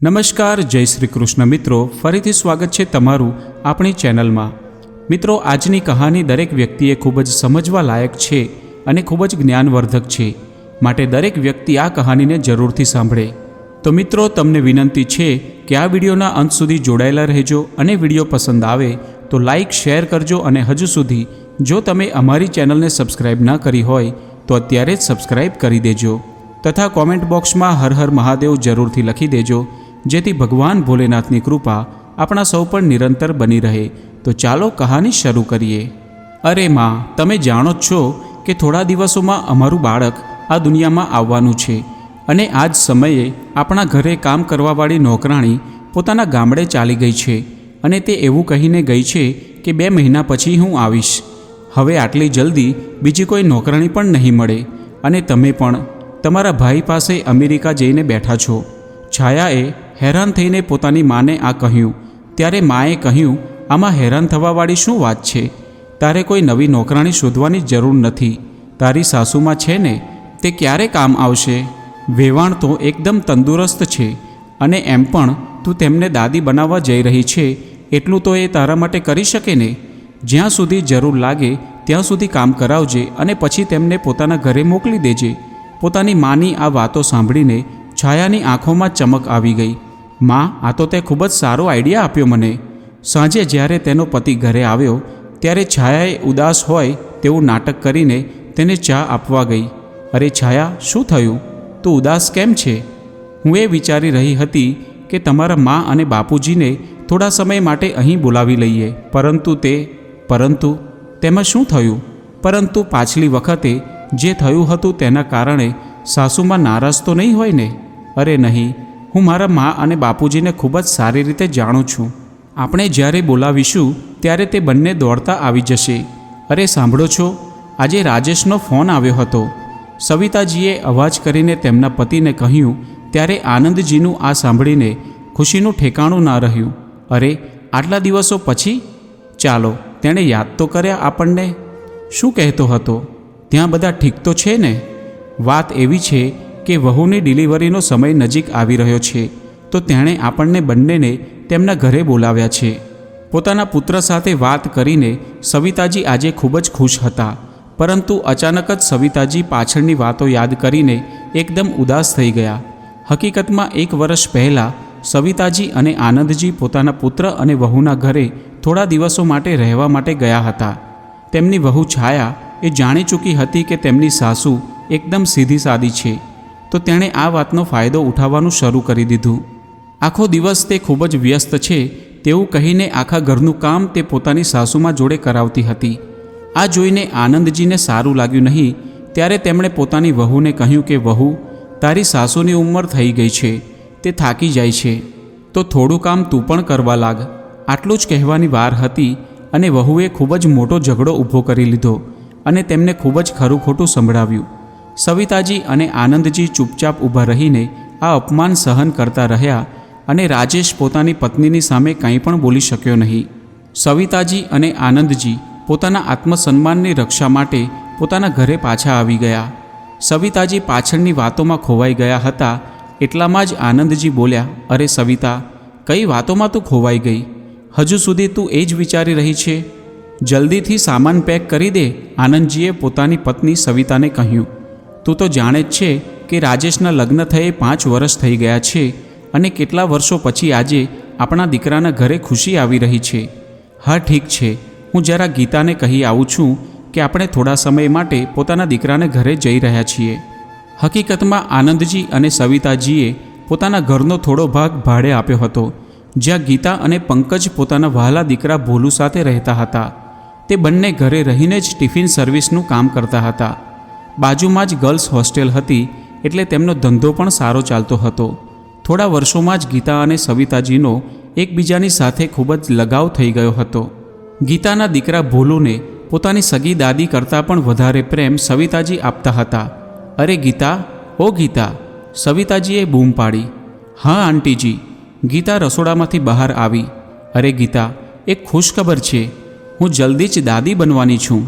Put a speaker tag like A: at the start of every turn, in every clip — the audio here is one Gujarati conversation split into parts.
A: નમસ્કાર, જય શ્રી કૃષ્ણ મિત્રો, ફરીથી સ્વાગત છે તમારું આપણી ચેનલમાં। મિત્રો, આજની કહાની દરેક વ્યક્તિએ ખૂબ જ સમજવા લાયક છે અને ખૂબ જ જ્ઞાનવર્ધક છે, માટે દરેક વ્યક્તિ આ કહાનીને જરૂરથી સાંભળે। તો મિત્રો, તમને વિનંતી છે કે આ વિડીયોના અંત સુધી જોડાયેલા રહેજો અને વિડીયો પસંદ આવે તો લાઇક શેર કરજો અને હજુ સુધી જો તમે અમારી ચેનલને સબસ્ક્રાઇબ ન કરી હોય તો અત્યારે જ સબસ્ક્રાઇબ કરી દેજો તથા કોમેન્ટ બોક્સમાં હર હર મહાદેવ જરૂરથી લખી દેજો, જેથી ભગવાન ભોલેનાથની કૃપા આપણા સૌ પર નિરંતર બની રહે। તો ચાલો કહાની શરૂ કરીએ। અરે માં, તમે જાણો જ છો કે થોડા દિવસોમાં અમારું બાળક આ દુનિયામાં આવવાનું છે અને આ જ સમયે આપણા ઘરે કામ કરવાવાળી નોકરાણી પોતાના ગામડે ચાલી ગઈ છે અને તે એવું કહીને ગઈ છે કે 2 મહિના પછી હું આવીશ। હવે આટલી જલ્દી બીજી કોઈ નોકરાણી પણ નહીં મળે અને તમે પણ તમારા ભાઈ પાસે અમેરિકા જઈને બેઠા છો। છાયાએ હેરાન થઈને પોતાની માને આ કહ્યું ત્યારે માએ કહ્યું, આમાં હેરાન થવાવાળી શું વાત છે? તારે કોઈ નવી નોકરાણી શોધવાની જરૂર નથી। તારી સાસુમાં છે ને, તે ક્યારે કામ આવશે? વેવાણ તો એકદમ તંદુરસ્ત છે અને એમ પણ તું તેમને દાદી બનાવવા જઈ રહી છે, એટલું તો એ તારા માટે કરી શકે ને। જ્યાં સુધી જરૂર લાગે ત્યાં સુધી કામ કરાવજે અને પછી તેમને પોતાના ઘરે મોકલી દેજે। પોતાની માની આ વાતો સાંભળીને છાયાની આંખોમાં ચમક આવી ગઈ। માં, આ તો તે ખૂબ જ સારો આઈડિયા આપ્યો મને। સાંજે જ્યારે તેનો પતિ ઘરે આવ્યો ત્યારે છાયાએ ઉદાસ હોય તેવું નાટક કરીને તેને ચા આપવા ગઈ। અરે છાયા, શું થયું? તું ઉદાસ કેમ છે? હું એ વિચારી રહી હતી કે તમારા મા અને બાપુજીને થોડા સમય માટે અહીં બોલાવી લઈએ, પરંતુ તેમાં શું થયું? પરંતુ પાછલી વખતે જે થયું હતું તેના કારણે સાસુમાં નારાજ તો નહીં હોય ને? અરે નહીં, હું મારા મા અને બાપુજીને ખૂબ જ સારી રીતે જાણું છું। આપણે જ્યારે બોલાવીશું ત્યારે તે બંને દોડતા આવી જશે। અરે સાંભળો છો, આજે રાજેશનો ફોન આવ્યો હતો, સવિતાજીએ અવાજ કરીને તેમના પતિને કહ્યું ત્યારે આનંદજીનું આ સાંભળીને ખુશીનું ઠેકાણું ના રહ્યું। અરે, આટલા દિવસો પછી? ચાલો, તેણે યાદ તો કર્યા આપણને। શું કહેતો હતો? ત્યાં બધા ઠીક તો છે ને? વાત એવી છે કે વહુની ડિલિવરીનો સમય નજીક આવી રહ્યો છે, તો તેણે આપણને બંનેને તેમના ઘરે બોલાવ્યા છે। પોતાના પુત્ર સાથે વાત કરીને સવિતાજી આજે ખૂબ જ ખુશ હતા, પરંતુ અચાનક જ સવિતાજી પાછળની વાતો યાદ કરીને એકદમ ઉદાસ થઈ ગયા। હકીકતમાં 1 વર્ષ પહેલાં સવિતાજી અને આનંદજી પોતાના પુત્ર અને વહુના ઘરે થોડા દિવસો માટે રહેવા માટે ગયા હતા। તેમની વહુ છાયા એ જાણી ચૂકી હતી કે તેમની સાસુ એકદમ સીધી સાદી છે, તો તેણે આ વાતનો ફાયદો ઉઠાવવાનું શરૂ કરી દીધું। આખો દિવસ તે ખૂબ જ વ્યસ્ત છે તેવું કહીને આખા ઘરનું કામ તે પોતાની સાસુમાં જોડે કરાવતી હતી। આ જોઈને આનંદજીને સારું લાગ્યું નહીં, ત્યારે તેમણે પોતાની વહુને કહ્યું કે વહુ, તારી સાસુની ઉંમર થઈ ગઈ છે, તે થાકી જાય છે, તો થોડું કામ તું પણ કરવા લાગ। આટલું જ કહેવાની વાર હતી અને વહુએ ખૂબ જ મોટો ઝઘડો ઊભો કરી લીધો અને તેમને ખૂબ જ ખરું ખોટું સંભળાવ્યું। સવિતાજી અને આનંદજી ચૂપચાપ ઊભા રહીને આ અપમાન સહન કરતા રહ્યા અને રાજેશ પોતાની પત્નીની સામે કંઈ પણ બોલી શક્યો નહીં। સવિતાજી અને આનંદજી પોતાના આત્મસન્માનની રક્ષા માટે પોતાના ઘરે પાછા આવી ગયા। સવિતાજી પાછળની વાતોમાં ખોવાઈ ગયા હતા, એટલામાં જ આનંદજી બોલ્યા, અરે સવિતા, કઈ વાતોમાં તું ખોવાઈ ગઈ? હજુ સુધી તું એ જ વિચારી રહી છે? જલ્દીથી સામાન પેક કરી દે, આનંદજીએ પોતાની પત્ની સવિતાને કહ્યું। તું તો જાણે જ છે કે રાજેશના લગ્ન થયે 5 વર્ષ થઈ ગયા છે અને કેટલા વર્ષો પછી આજે આપણા દીકરાના ઘરે ખુશી આવી રહી છે। હા ઠીક છે, હું જરા ગીતાને કહી આવું છું કે આપણે થોડા સમય માટે પોતાના દીકરાને ઘરે જઈ રહ્યા છીએ। હકીકતમાં આનંદજી અને સવિતાજીએ પોતાના ઘરનો થોડો ભાગ ભાડે આપ્યો હતો, જ્યાં ગીતા અને પંકજ પોતાના વહાલા દીકરા ભોલુ સાથે રહેતા હતા। તે બંને ઘરે રહીને જ ટિફિન સર્વિસનું કામ કરતા હતા। બાજુમાં જ ગર્લ્સ હોસ્ટેલ હતી, એટલે તેમનો ધંધો પણ સારો ચાલતો હતો। થોડા વર્ષોમાં જ ગીતા અને સવિતાજીનો એકબીજાની સાથે ખૂબ જ લગાવ થઈ ગયો હતો। ગીતાના દીકરા ભોલુને પોતાની સગી દાદી કરતાં પણ વધારે પ્રેમ સવિતાજી આપતા હતા। અરે ગીતા, ઓ ગીતા, સવિતાજીએ બૂમ પાડી। હા આંટીજી, ગીતા રસોડામાંથી બહાર આવી। અરે ગીતા, એક ખુશખબર છે, હું જલ્દી જ દાદી બનવાની છું।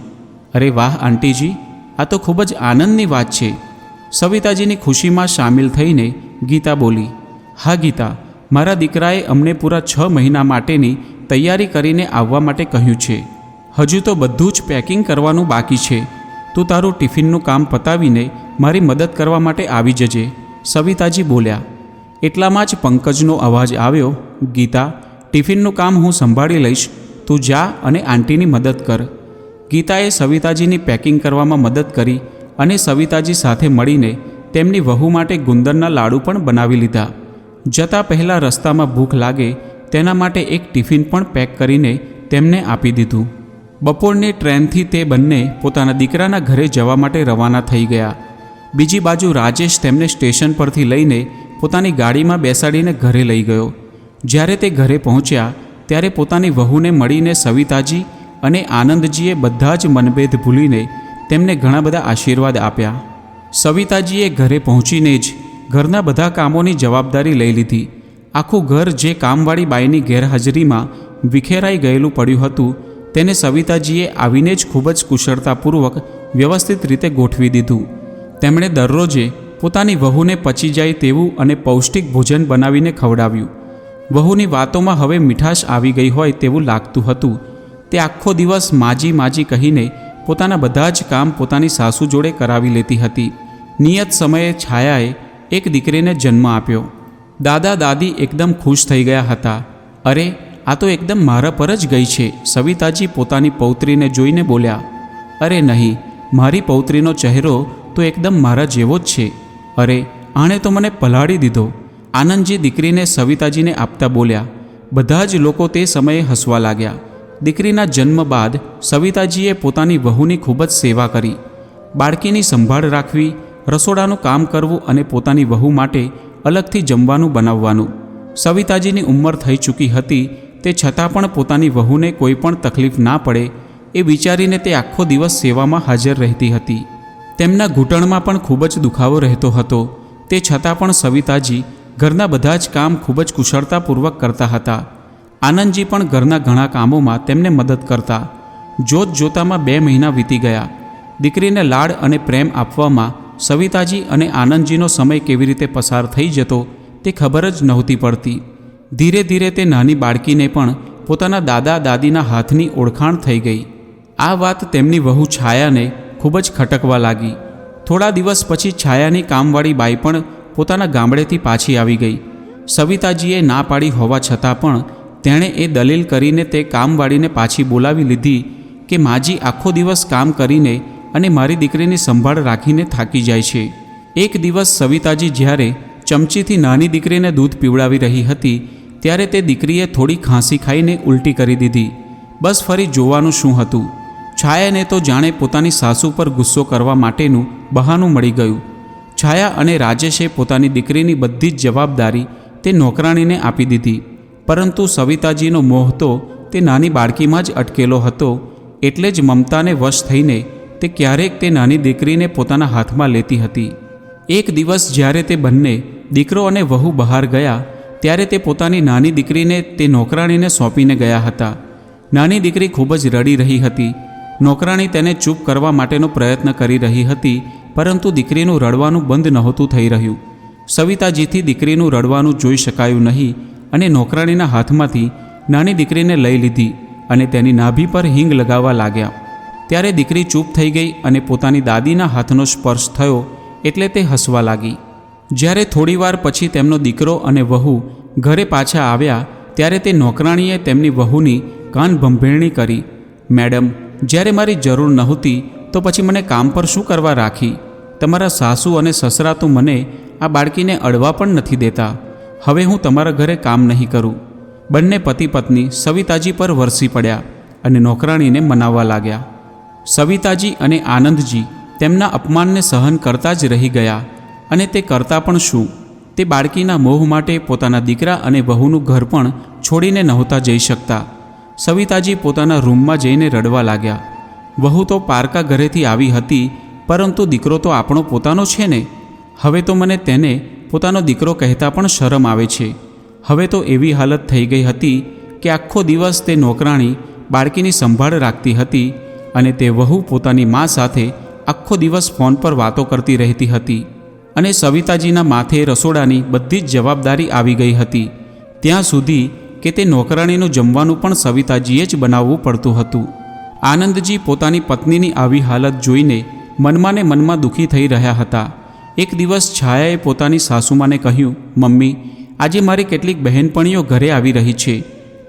A: અરે વાહ આંટીજી, આ તો ખૂબ જ આનંદની વાત છે। સવિતાજીની ખુશીમાં સામેલ થઈને ગીતા બોલી। હા ગીતા, મારા દીકરાએ અમને પૂરા 6 મહિના માટેની તૈયારી કરીને આવવા માટે કહ્યું છે. હજુ તો બધું જ પેકિંગ કરવાનું બાકી છે. તું તારું ટિફિનનું કામ પતાવીને મારી મદદ કરવા માટે આવી જજે, સવિતાજી બોલ્યા. એટલામાં જ પંકજનો અવાજ આવ્યો, ગીતા, ટિફિનનું કામ હું સંભાળી લઈશ, તું જા અને આંટીની મદદ કર. ગીતાએ સવિતાજીની પેકિંગ કરવામાં મદદ કરી અને સવિતાજી સાથે મળીને તેમની વહુ માટે ગુંદરના લાડુ પણ બનાવી લીધા. જતાં પહેલાં રસ્તામાં ભૂખ લાગે તેના માટે એક ટિફિન પણ પેક કરીને તેમને આપી દીધું. બપોરની ટ્રેનથી તે બંને પોતાના દીકરાના ઘરે જવા માટે રવાના થઈ ગયા. બીજી બાજુ રાજેશ તેમને સ્ટેશન પરથી લઈને પોતાની ગાડીમાં બેસાડીને ઘરે લઈ ગયો. જ્યારે તે ઘરે પહોંચ્યા ત્યારે પોતાની વહુને મળીને સવિતાજી અને આનંદજીએ બધા જ મનભેદ ભૂલીને તેમને ઘણા બધા આશીર્વાદ આપ્યા. સવિતાજીએ ઘરે પહોંચીને જ ઘરના બધા કામોની જવાબદારી લઈ લીધી. આખું ઘર જે કામવાળી બાઈની ગેરહાજરીમાં વિખેરાઈ ગયેલું પડ્યું હતું તેને સવિતાજીએ આવીને જ ખૂબ જ કુશળતાપૂર્વક વ્યવસ્થિત રીતે ગોઠવી દીધું. તેમણે દરરોજે પોતાની વહુને પચી જાય તેવું અને પૌષ્ટિક ભોજન બનાવીને ખવડાવ્યું. વહુની વાતોમાં હવે મીઠાશ આવી ગઈ હોય તેવું લાગતું હતું. તે આખો દિવસ માજી માજી કહીને પોતાના બધા જ કામ પોતાની સાસુ જોડે કરાવી લેતી હતી. નિયત સમયે છાયાએ એક દીકરીને જન્મ આપ્યો. દાદા દાદી એકદમ ખુશ થઈ ગયા હતા. અરે, આ તો એકદમ મારા પર જ ગઈ છે, સવિતાજી પોતાની પૌત્રીને જોઈને બોલ્યા. અરે નહીં, મારી પૌત્રીનો ચહેરો તો એકદમ મારા જેવો જ છે. અરે, આણે તો મને પલાળી દીધો, આનંદજી દીકરીને સવિતાજીને આપતા બોલ્યા. બધા જ લોકો તે સમયે હસવા લાગ્યા. દીકરીના જન્મ બાદ સવિતાજીએ પોતાની વહુની ખૂબ જ સેવા કરી. બાળકીની સંભાળ રાખવી, રસોડાનું કામ કરવું અને પોતાની વહુ માટે અલગથી જમવાનું બનાવવાનું. સવિતાજીની ઉંમર થઈ ચૂકી હતી તે છતાં પણ પોતાની વહુને કોઈ પણ તકલીફ ના પડે એ વિચારીને તે આખો દિવસ સેવામાં હાજર રહેતી હતી. તેમના ઘૂંટણમાં પણ ખૂબ જ દુખાવો રહેતો હતો. તે છતાં પણ સવિતાજી ઘરના બધા જ કામ ખૂબ જ કુશળતાપૂર્વક કરતા હતા. આનંદજી પણ ઘરના ઘણા કામોમાં તેમને મદદ કરતા. જોત જોતામાં 2 મહિના વીતી ગયા. દીકરીને લાડ અને પ્રેમ આપવામાં સવિતાજી અને આનંદજીનો સમય કેવી રીતે પસાર થઈ જતો તે ખબર જ નહોતી પડતી. ધીરે ધીરે તે નાની બાળકીને પણ પોતાના દાદા દાદીના હાથની ઓળખાણ થઈ ગઈ. આ વાત તેમની વહુ છાયાને ખૂબ જ ખટકવા લાગી. થોડા દિવસ પછી છાયાની કામવાળી બાઈ પણ પોતાના ગામડેથી પાછી આવી ગઈ. સવિતાજીએ ના પાડી હોવા છતાં પણ તેણે એ દલીલ કરીને તે કામવાળીને પાછી બોલાવી લીધી કે માજી આખો દિવસ કામ કરીને અને મારી દીકરીની સંભાળ રાખીને થાકી જાય છે. એક દિવસ સવિતાજી જ્યારે ચમચીથી નાની દીકરીને દૂધ પીવડાવી રહી હતી ત્યારે તે દીકરીએ થોડી ખાંસી ખાઈને ઉલટી કરી દીધી. બસ ફરી જોવાનું શું હતું. છાયાને તો જાણે પોતાની સાસુ પર ગુસ્સો કરવા માટેનું બહાનું મળી ગયું. છાયા અને રાજેશે પોતાની દીકરીની બધી જ જવાબદારી તે નોકરાણીને આપી દીધી. પરંતુ સવિતાજીનો મોહ તો તે નાની બાળકીમાં જ અટકેલો હતો. એટલે જ મમતાને વશ થઈને તે ક્યારેક તે નાની દીકરીને પોતાના હાથમાં લેતી હતી. એક દિવસ જ્યારે તે બંને દીકરો અને વહુ બહાર ગયા ત્યારે તે પોતાની નાની દીકરીને તે નોકરાણીને સોંપીને ગયા હતા. નાની દીકરી ખૂબ જ રડી રહી હતી. નોકરાણી તેને ચૂપ કરવા માટેનો પ્રયત્ન કરી રહી હતી, પરંતુ દીકરીનું રડવાનું બંધ નહોતું થઈ રહ્યું. સવિતાજીથી દીકરીનું રડવાનું જોઈ શકાયું નહીં અને નોકરાણીના હાથમાંથી નાની દીકરીને લઈ લીધી અને તેની નાભી પર હિંગ લગાવવા લાગ્યા. ત્યારે દીકરી ચૂપ થઈ ગઈ અને પોતાની દાદીના હાથનો સ્પર્શ થયો એટલે તે હસવા લાગી. જ્યારે થોડીવાર પછી તેમનો દીકરો અને વહુ ઘરે પાછા આવ્યા ત્યારે તે નોકરાણીએ તેમની વહુની કાન ભંભેરણી કરી. મેડમ, જ્યારે મારી જરૂર નહોતી તો પછી મને કામ પર શું કરવા રાખી? તમારા સાસુ અને સસરા તો મને આ બાળકીને અડવા પણ નથી દેતા. હવે હું તમારા ઘરે કામ નહીં કરું. બંને પતિ પત્ની સવિતાજી પર વરસી પડ્યા અને નોકરાણીને મનાવવા લાગ્યા. સવિતાજી અને આનંદજી તેમના અપમાનને સહન કરતા જ રહી ગયા અને તે કરતા પણ શું, તે બાળકીના મોહ માટે પોતાના દીકરા અને વહુનું ઘર પણ છોડીને નહોતા જઈ શકતા. સવિતાજી પોતાના રૂમમાં જઈને રડવા લાગ્યા. વહુ તો પારકા ઘરેથી આવી હતી, પરંતુ દીકરો તો આપણો પોતાનો છે ને. હવે તો મને તેને પોતાનો દીકરો કહેતા પણ શરમ આવે છે. હવે તો એવી હાલત થઈ ગઈ હતી કે આખો દિવસ તે નોકરાણી બાળકીની સંભાળ રાખતી હતી અને તે વહુ પોતાની મા સાથે આખો દિવસ ફોન પર વાતો કરતી રહેતી હતી અને સવિતાજીના માથે રસોડાની બધી જ જવાબદારી આવી ગઈ હતી. ત્યાં સુધી કે તે નોકરાણીનું જમવાનું પણ સવિતાજીએ જ બનાવવું પડતું હતું. આનંદજી પોતાની પત્નીની આવી હાલત જોઈને મનમાં ને મનમાં દુઃખી થઈ રહ્યા હતા. એક દિવસ છાયાએ પોતાની સાસુમાને કહ્યું, મમ્મી, આજે મારી કેટલીક બહેનપણીઓ ઘરે આવી રહી છે.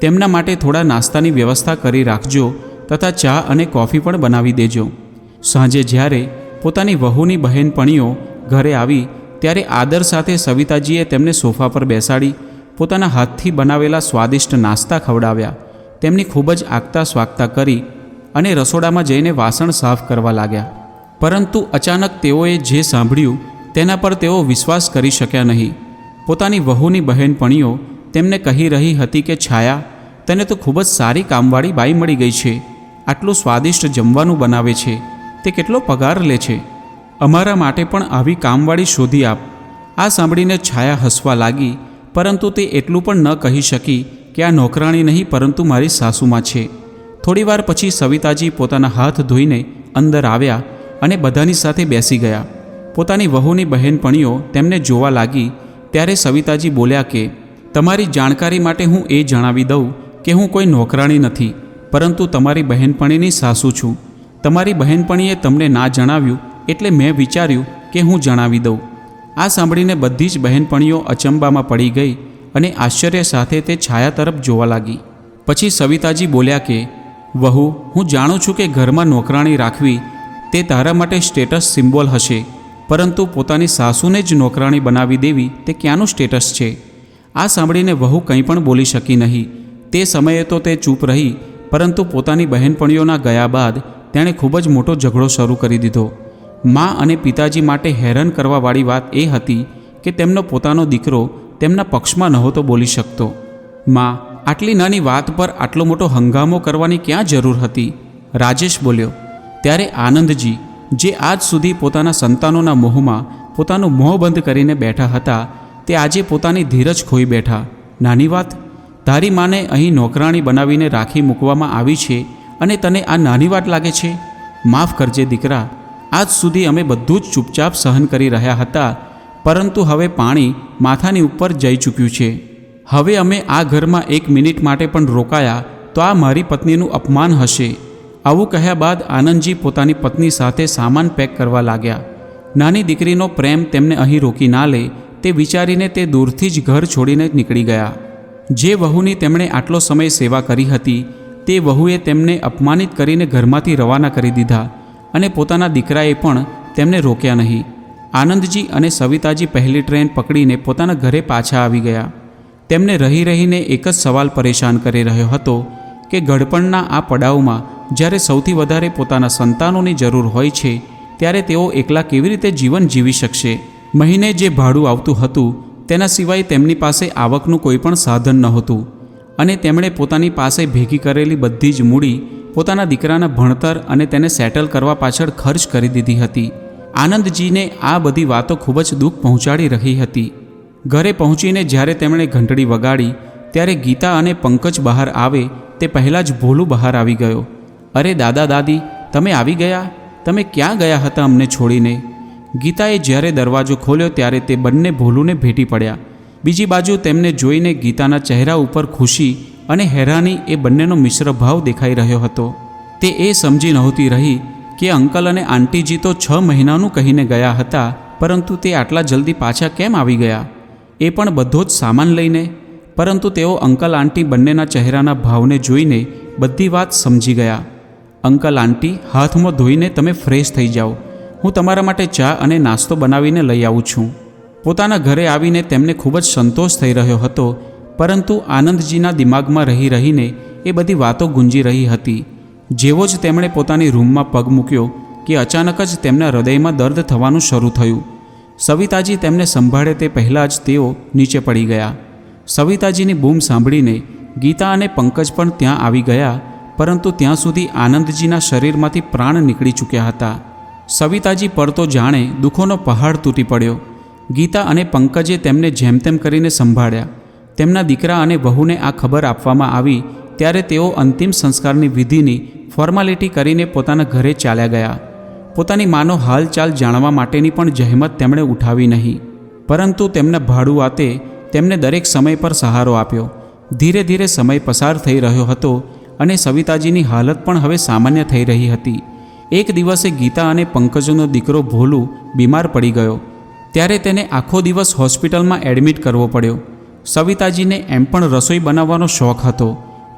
A: તેમના માટે થોડા નાસ્તાની વ્યવસ્થા કરી રાખજો તથા ચા અને કોફી પણ બનાવી દેજો. સાંજે જ્યારે પોતાની વહુની બહેનપણીઓ ઘરે આવી ત્યારે આદર સાથે સવિતાજીએ તેમને સોફા પર બેસાડી પોતાના હાથથી બનાવેલા સ્વાદિષ્ટ નાસ્તા ખવડાવ્યા. તેમની ખૂબ જ આગતા સ્વાગતા કરી અને રસોડામાં જઈને વાસણ સાફ કરવા લાગ્યા. પરંતુ અચાનક તેઓએ જે સાંભળ્યું તેના પર તેઓ વિશ્વાસ કરી શક્યા નહીં. પોતાની વહુની બહેનપણીઓ તેમને કહી રહી હતી કે છાયા, તને તો ખૂબ જ સારી કામવાળી બાઈ મળી ગઈ છે. આટલું સ્વાદિષ્ટ જમવાનું બનાવે છે, તે કેટલો પગાર લે છે. અમારા માટે પણ આવી કામવાળી શોધી આપ. આ સાંભળીને છાયા હસવા લાગી, પરંતુ તે એટલું પણ ન કહી શકી કે આ નોકરાણી નહીં પરંતુ મારી સાસુમાં છે. થોડીવાર પછી સવિતાજી પોતાના હાથ ધોઈને અંદર આવ્યા અને બધાની સાથે બેસી ગયા. પોતાની વહુની બહેનપણીઓ તેમને જોવા લાગી ત્યારે સવિતાજી બોલ્યા કે તમારી જાણકારી માટે હું એ જણાવી દઉં કે હું કોઈ નોકરાણી નથી, પરંતુ તમારી બહેનપણીની સાસુ છું. તમારી બહેનપણીએ તમને ના જણાવ્યું એટલે મેં વિચાર્યું કે હું જણાવી દઉં. આ સાંભળીને બધી જ બહેનપણીઓ અચંબામાં પડી ગઈ અને આશ્ચર્ય સાથે તે છાયા તરફ જોવા લાગી. પછી સવિતાજી બોલ્યા કે વહુ, હું જાણું છું કે ઘરમાં નોકરાણી રાખવી તે તારા માટે સ્ટેટસ સિમ્બોલ હશે, પરંતુ પોતાની સાસુને જ નોકરાણી બનાવી દેવી તે ક્યાંનું સ્ટેટસ છે? આ સાંભળીને વહુ કંઈ પણ બોલી શકી નહીં. તે સમયે તો તે ચૂપ રહી, પરંતુ પોતાની બહેનપણીઓના ગયા બાદ તેણે ખૂબ જ મોટો ઝઘડો શરૂ કરી દીધો. મા અને પિતાજી માટે હેરાન કરવાવાળી વાત એ હતી કે તેમનો પોતાનો દીકરો તેમના પક્ષમાં નહોતો બોલી શકતો. મા, આટલી નાની વાત પર આટલો મોટો હંગામો કરવાની ક્યાં જરૂર હતી? રાજેશ બોલ્યો. ત્યારે આનંદજી, જે આજ સુધી પોતાના સંતાનોના મોહમાં પોતાનું મોં બંધ કરીને બેઠા હતા, તે આજે પોતાની ધીરજ ખોઈ બેઠા. નાની વાત? તારી માને અહીં નોકરાણી બનાવીને રાખી મૂકવામાં આવી છે અને તને આ નાની વાત લાગે છે? માફ કરજે દીકરા, આજ સુધી અમે બધું જ ચૂપચાપ સહન કરી રહ્યા હતા, પરંતુ હવે પાણી માથાની ઉપર જઈ ચૂક્યું છે. હવે અમે આ ઘરમાં 1 મિનિટ માટે પણ રોકાયા તો આ મારી પત્નીનું અપમાન હશે. આવું કહ્યા બાદ આનંદજી પોતાની પત્ની સાથે સામાન પેક કરવા લાગ્યા. નાની દીકરીનો પ્રેમ તેમને અહીં રોકી ના લે તે વિચારીને તે દૂરથી જ ઘર છોડીને નીકળી ગયા. જે વહુની તેમણે આટલો સમય સેવા કરી હતી તે વહુએ તેમને અપમાનિત કરીને ઘરમાંથી રવાના કરી દીધા અને પોતાના દીકરાએ પણ તેમને રોક્યા નહીં. આનંદજી અને સવિતાજી પહેલી ટ્રેન પકડીને પોતાના ઘરે પાછા આવી ગયા. તેમને રહી રહીને એક જ સવાલ પરેશાન કરી રહ્યો હતો કે ગડપણના આ પડાવમાં જ્યારે સૌથી વધારે પોતાના સંતાનોની જરૂર હોય છે ત્યારે તેઓ એકલા કેવી રીતે જીવન જીવી શકશે? મહિને જે ભાડું આવતું હતું તેના સિવાય તેમની પાસે આવકનું કોઈ પણ સાધન નહોતું અને તેમણે પોતાની પાસે ભેગી કરેલી બધી જ મૂડી પોતાના દીકરાના ભણતર અને તેને સેટલ કરવા પાછળ ખર્ચ કરી દીધી હતી. આનંદજીને આ બધી વાતો ખૂબ જ દુઃખ પહોંચાડી રહી હતી. ઘરે પહોંચીને જ્યારે તેમણે ઘંટડી વગાડી ત્યારે ગીતા અને પંકજ બહાર આવે તે પહેલાં જ ભોલું બહાર આવી ગયો. અરે દાદા દાદી, તમે આવી ગયા? તમે ક્યાં ગયા હતા અમને છોડીને? ગીતાએ જ્યારે દરવાજો ખોલ્યો ત્યારે તે બંને ભોલુને ભેટી પડ્યા. બીજી બાજુ તેમને જોઈને ગીતાના ચહેરા ઉપર ખુશી અને હેરાની એ બંનેનો મિશ્ર ભાવ દેખાઈ રહ્યો હતો. તે એ સમજી નહોતી રહી કે અંકલ અને આંટીજી તો 6 મહિનાનું કહીને ગયા હતા, પરંતુ તે આટલા જલ્દી પાછા કેમ આવી ગયા? એ પણ બધો જ સામાન લઈને. પરંતુ તેઓ અંકલ આંટી બંનેના ચહેરાના ભાવને જોઈને બધી વાત સમજી ગયા. અંકલ આંટી, હાથમાં ધોઈને તમે ફ્રેશ થઈ જાઓ. હું તમારા માટે ચા અને નાસ્તો બનાવીને લઈ આવું છું. પોતાના ઘરે આવીને તેમને ખૂબ જ સંતોષ થઈ રહ્યો હતો, પરંતુ આનંદજીના દિમાગમાં રહી રહીને એ બધી વાતો ગુંજી રહી હતી. જેવો જ તેમણે પોતાની રૂમમાં પગ મૂક્યો કે અચાનક જ તેમના હૃદયમાં દર્દ થવાનું શરૂ થયું. સવિતાજી તેમને સંભાળે તે પહેલાં જ તેઓ નીચે પડી ગયા. સવિતાજીની બૂમ સાંભળીને ગીતા અને પંકજ પણ ત્યાં આવી ગયા, પરંતુ ત્યાં સુધી આનંદજીના શરીરમાંથી પ્રાણ નીકળી ચૂક્યા હતા. સવિતાજી પર તો જાણે દુઃખોનો પહાડ તૂટી પડ્યો. ગીતા અને પંકજે તેમને જેમ તેમ કરીને સંભાળ્યા. તેમના દીકરા અને વહુને આ ખબર આપવામાં આવી ત્યારે તેઓ અંતિમ સંસ્કારની વિધિની ફોર્માલિટી કરીને પોતાના ઘરે ચાલ્યા ગયા. પોતાની માનો હાલચાલ જાણવા માટેની પણ જહેમત તેમણે ઉઠાવી નહીં, પરંતુ તેમના ભાડુઆતે તેમને દરેક સમય પર સહારો આપ્યો. ધીરે ધીરે સમય પસાર થઈ રહ્યો હતો અને સવિતાજીની હાલત પણ હવે સામાન્ય થઈ રહી હતી. એક દિવસે ગીતા અને પંકજનો દીકરો ભોલુ બીમાર પડી ગયો. ત્યારે તેને આખો દિવસ હોસ્પિટલમાં એડમિટ કરવો પડ્યો. સવિતાજીને એમ પણ રસોઈ બનાવવાનો શોખ હતો.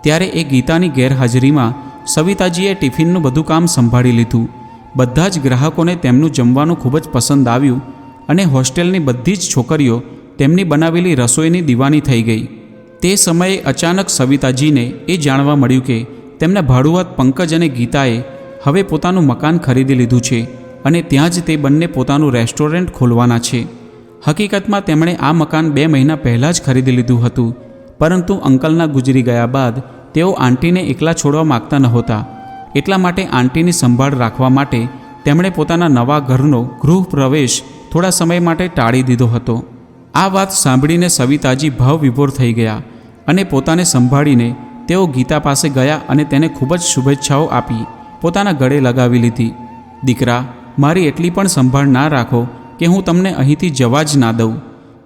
A: ત્યારે એ ગીતાની ગેરહાજરીમાં સવિતાજીએ ટિફિનનું બધું કામ સંભાળી લીધું. બધા જ ગ્રાહકોને તેમનું જમવાનું ખૂબ જ પસંદ આવ્યું અને હોસ્ટેલની બધી જ છોકરીઓ તેમની બનાવેલી રસોઈની દીવાની થઈ ગઈ. તે સમયે અચાનક સવિતાજીને એ જાણવા મળ્યું કે તેમના ભાડુઆત પંકજ અને ગીતાએ હવે પોતાનું મકાન ખરીદી લીધું છે અને ત્યાં જ તે બંને પોતાનું રેસ્ટોરન્ટ ખોલવાના છે. હકીકતમાં તેમણે આ મકાન 2 મહિના પહેલાં જ ખરીદી લીધું હતું, પરંતુ અંકલના ગુજરી ગયા બાદ તેઓ આંટીને એકલા છોડવા માગતા નહોતા. એટલા માટે આંટીની સંભાળ રાખવા માટે તેમણે પોતાના નવા ઘરનો ગૃહ પ્રવેશ થોડા સમય માટે ટાળી દીધો હતો. આ વાત સાંભળીને સવિતાજી ભાવવિભોર થઈ ગયા અને પોતાને સંભાળીને તેઓ ગીતા પાસે ગયા અને તેને ખૂબ જ શુભેચ્છાઓ આપી પોતાના ગળે લગાવી લીધી. દીકરા, મારી એટલી પણ સંભાળ ના રાખો કે હું તમને અહીંથી જવા જ ના દઉં.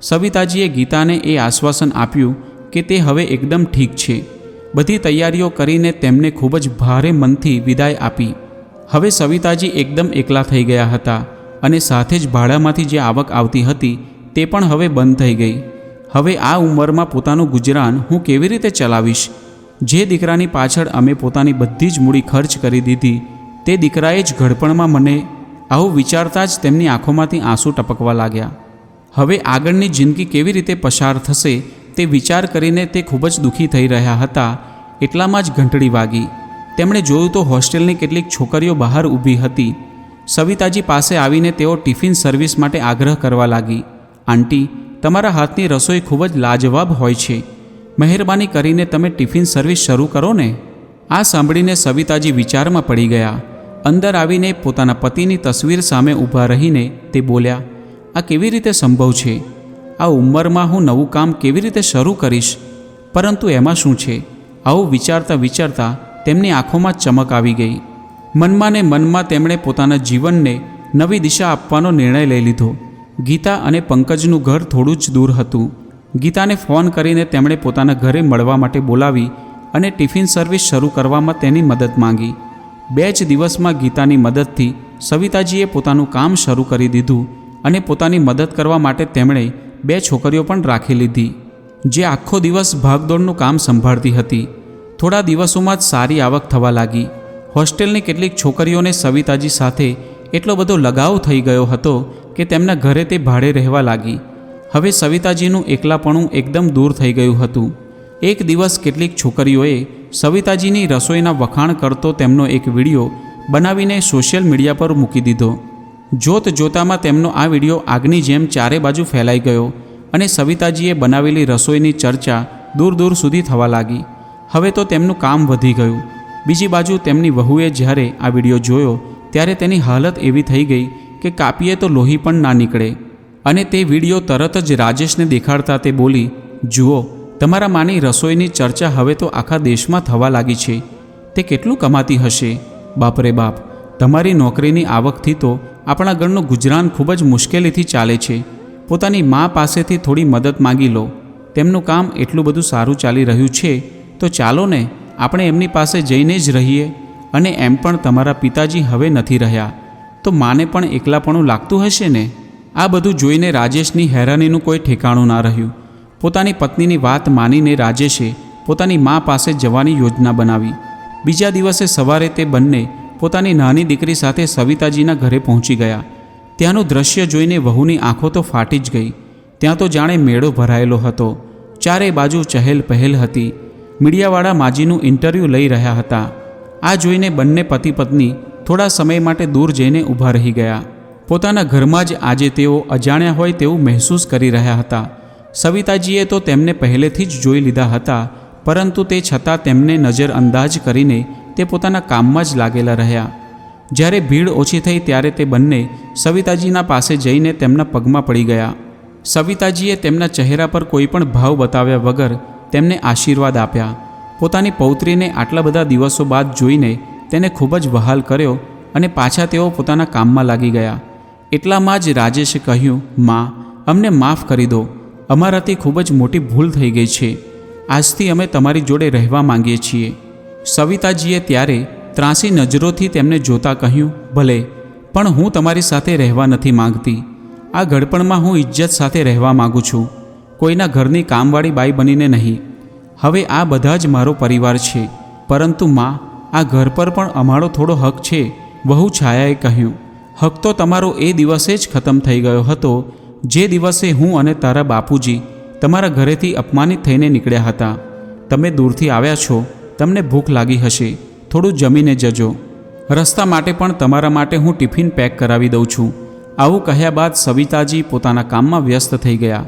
A: સવિતાજીએ ગીતાને એ આશ્વાસન આપ્યું કે તે હવે એકદમ ઠીક છે. બધી તૈયારીઓ કરીને તેમને ખૂબ જ ભારે મનથી વિદાય આપી. હવે સવિતાજી એકદમ એકલા થઈ ગયા હતા અને સાથે જ ભાડામાંથી જે આવક આવતી હતી તે પણ હવે બંધ થઈ ગઈ. હવે આ ઉંમરમાં પોતાનું ગુજરાન હું કેવી રીતે ચલાવીશ? જે દીકરાની પાછળ અમે પોતાની બધી જ મૂડી ખર્ચ કરી દીધી તે દીકરાએ જ ઘડપણમાં મને આવું વિચારતા જ તેમની આંખોમાંથી આંસુ ટપકવા લાગ્યા. હવે આગળની જિંદગી કેવી રીતે પસાર થશે તે વિચાર કરીને તે ખૂબ જ દુઃખી થઈ રહ્યા હતા. એટલામાં જ ઘંટડી વાગી. તેમણે જોયું તો હોસ્ટેલની કેટલીક છોકરીઓ બહાર ઊભી હતી. સવિતાજી પાસે આવીને તેઓ ટિફિન સર્વિસ માટે આગ્રહ કરવા લાગી. આંટી, તમારા હાથની રસોઈ ખૂબ જ લાજવાબ હોય છે. મહેરબાની કરીને તમે ટિફિન સર્વિસ શરૂ કરો ને. આ સાંભળીને સવિતાજી વિચારમાં પડી ગયા. અંદર આવીને પોતાના પતિની તસવીર સામે ઊભા રહીને તે બોલ્યા, આ કેવી રીતે સંભવ છે? આ ઉંમરમાં હું નવું કામ કેવી રીતે શરૂ કરીશ? પરંતુ એમાં શું છે? આવું વિચારતા વિચારતા તેમની આંખોમાં ચમક આવી ગઈ. મનમાં ને મનમાં તેમણે પોતાના જીવનને નવી દિશા આપવાનો નિર્ણય લઈ લીધો. ગીતા અને પંકજનું ઘર થોડું જ દૂર હતું. ગીતાને ફોન કરીને તેમણે પોતાના ઘરે મળવા માટે બોલાવી અને ટિફિન સર્વિસ શરૂ કરવામાં તેની મદદ માંગી. 2 જ દિવસમાં ગીતાની મદદથી સવિતાજીએ પોતાનું કામ શરૂ કરી દીધું અને પોતાની મદદ કરવા માટે તેમણે 2 છોકરીઓ પણ રાખી લીધી, જે આખો દિવસ ભાગદોડનું કામ સંભાળતી હતી. થોડા દિવસોમાં જ સારી આવક થવા લાગી. હોસ્ટેલની કેટલીક છોકરીઓને સવિતાજી સાથે એટલો બધો લગાવ થઈ ગયો હતો કે તેમના ઘરે તે ભાડે રહેવા લાગી. હવે સવિતાજીનું એકલાપણું એકદમ દૂર થઈ ગયું હતું. એક દિવસ કેટલીક છોકરીઓએ સવિતાજીની રસોઈના વખાણ કરતો તેમનો એક વિડીયો બનાવીને સોશિયલ મીડિયા પર મૂકી દીધો. જોત જોતામાં તેમનો આ વિડીયો આગની જેમ ચારે બાજુ ફેલાઈ ગયો અને સવિતાજીએ બનાવેલી રસોઈની ચર્ચા દૂર દૂર સુધી થવા લાગી. હવે તો તેમનું કામ વધી ગયું. બીજી બાજુ તેમની વહુએ જ્યારે આ વિડીયો જોયો ત્યારે તેની હાલત એવી થઈ ગઈ કે કાપીએ તો લોહી પણ ના નીકળે. અને તે વિડીયો તરત જ રાજેશને દેખાડતા તે બોલી, જુઓ, તમારા માની રસોઈની ચર્ચા હવે તો આખા દેશમાં થવા લાગી છે. તે કેટલું કમાતી હશે? બાપરે બાપ, તમારી નોકરીની આવકથી તો આપણા ઘરનું ગુજરાન ખૂબ જ મુશ્કેલીથી ચાલે છે. પોતાની મા પાસેથી થોડી મદદ માંગી લો. તેમનું કામ એટલું બધું સારું ચાલી રહ્યું છે તો ચાલો ને આપણે એમની પાસે જઈને જ રહીએ. અને એમ પણ તમારા પિતાજી હવે નથી રહ્યા તો માને પણ એકલાપણું લાગતું હશે ને. આ બધું જોઈને રાજેશની હેરાનીનું કોઈ ઠેકાણું ના રહ્યું. પોતાની પત્નીની વાત માનીને રાજેશે પોતાની મા પાસે જવાની યોજના બનાવી. બીજા દિવસે સવારે તે બંને પોતાની નાની દીકરી સાથે સવિતાજીના ઘરે પહોંચી ગયા. ત્યાંનું દ્રશ્ય જોઈને વહુની આંખો તો ફાટી જ ગઈ. ત્યાં તો જાણે મેળો ભરાયેલો હતો. ચારે બાજુ ચહેલ પહેલ હતી. મીડિયાવાળા માજીનું ઇન્ટરવ્યૂ લઈ રહ્યા હતા. આ જોઈને બંને પતિ પત્ની થોડા સમય માટે દૂર જઈને ઊભા રહી ગયા. પોતાના ઘરમાં જ આજે તેઓ અજાણ્યા હોય તેવું મહેસૂસ કરી રહ્યા હતા. સવિતાજીએ તો તેમને પહેલેથી જ જોઈ લીધા હતા, પરંતુ તે છતાં તેમને નજરઅંદાજ કરીને તે પોતાના કામમાં જ લાગેલા રહ્યા. જ્યારે ભીડ ઓછી થઈ ત્યારે તે બંને સવિતાજીના પાસે જઈને તેમના પગમાં પડી ગયા. સવિતાજીએ તેમના ચહેરા પર કોઈ પણ ભાવ બતાવ્યા વગર તેમને આશીર્વાદ આપ્યા. પોતાની પૌત્રીને આટલા બધા દિવસો બાદ જોઈને તેને ખૂબ જ વહાલ કર્યો અને પાછા તેઓ પોતાના કામમાં લાગી ગયા. એટલામાં જ રાજેશે કહ્યું, માં, અમને માફ કરી દો. અમારાથી ખૂબ જ મોટી ભૂલ થઈ ગઈ છે. આજથી અમે તમારી જોડે રહેવા માંગીએ છીએ. સવિતાજીએ ત્યારે ત્રાસી નજરોથી તેમને જોતા કહ્યું, ભલે, પણ હું તમારી સાથે રહેવા નથી માંગતી. આ ઘડપણમાં હું ઇજ્જત સાથે રહેવા માગું છું, કોઈના ઘરની કામવાળી બાઈ બનીને નહીં. હવે આ બધા જ મારો પરિવાર છે, પરંતુ માં, આ ઘર પર પણ અમારો થોડો હક છે. વહુ છાયાએ કહ્યું, હક તો તમારો એ દિવસે જ ખતમ થઈ ગયો હતો જે દિવસે હું અને તારા બાપુજી તમારા ઘરેથી અપમાનિત થઈને નીકળ્યા હતા. તમે દૂરથી આવ્યા છો, તમને ભૂખ લાગી હશે, થોડું જમીને જજો. રસ્તા માટે પણ તમારા માટે હું ટિફિન પેક કરાવી દઉં છું. આવું કહ્યા બાદ સવિતાજી પોતાના કામમાં વ્યસ્ત થઈ ગયા.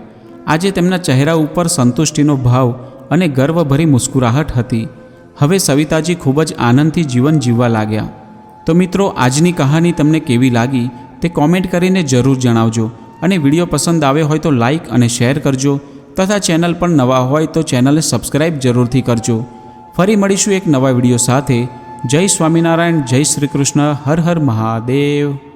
A: આજે તેમના ચહેરા ઉપર સંતુષ્ટિનો ભાવ અને ગર્વભરી મુસ્કુરાહટ હતી. હવે સવિતાજી ખૂબ જ આનંદથી જીવન જીવવા લાગ્યા. તો મિત્રો, આજની કહાની તમને કેવી લાગી તે કોમેન્ટ કરીને જરૂર જણાવજો. અને વિડીયો પસંદ આવ્યો હોય તો લાઈક અને શેર કરજો, તથા ચેનલ પર નવા હોય તો ચેનલને સબસ્ક્રાઈબ જરૂરથી કરજો. ફરી મળીશું એક નવા વિડીયો સાથે. જય સ્વામિનારાયણ, જય શ્રી કૃષ્ણ, હર હર મહાદેવ.